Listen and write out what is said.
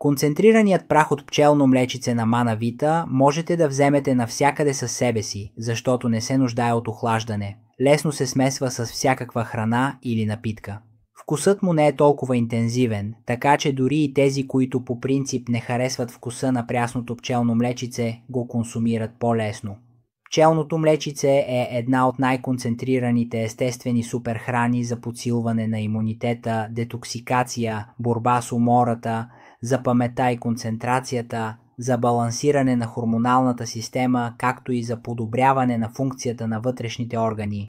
Концентрираният прах от пчелно млечице на Манавита можете да вземете навсякъде със себе си, защото не се нуждае от охлаждане. Лесно се смесва с всякаква храна или напитка. Вкусът му не е толкова интензивен, така че дори и тези, които по принцип не харесват вкуса на прясното пчелно млечице, го консумират по-лесно. Пчелното млечице е една от най-концентрираните естествени суперхрани за подсилване на имунитета, детоксикация, борба с умората, за паметта и концентрацията, за балансиране на хормоналната система, както и за подобряване на функцията на вътрешните органи.